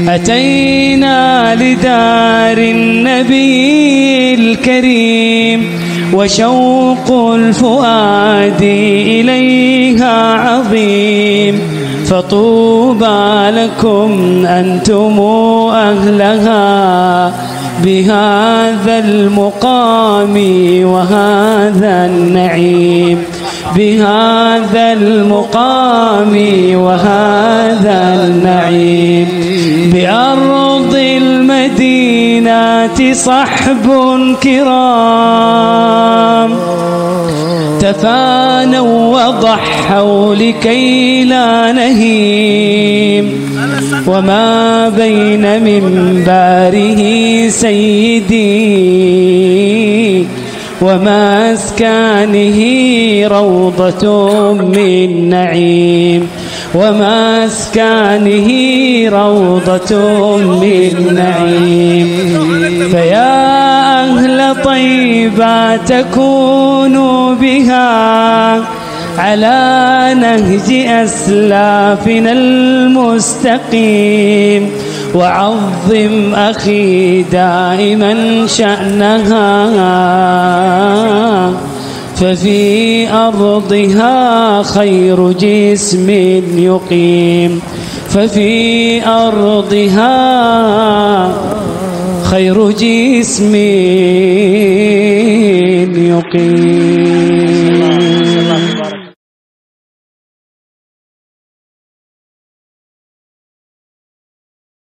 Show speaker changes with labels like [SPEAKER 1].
[SPEAKER 1] أتينا لدار النبي الكريم وشوق الفؤاد إليها عظيم، فطوبى لكم أنتم أهلها بهذا المقام وهذا النعيم، بهذا المقام وهذا النعيم. بأرض المدينة صحب كرام تفانوا وضحوا لكي لا نهيم، وما بين منبره سيدي ومسكنه روضة من نعيم، ومسكنه روضة من نعيم. فيا أهل طيبة تكونوا بها على نهج أسلافنا المستقيم، وعظم أخي دائما شأنها، ففي أرضها خير جسم يقيم، ففي أرضها خير جسم يقيم.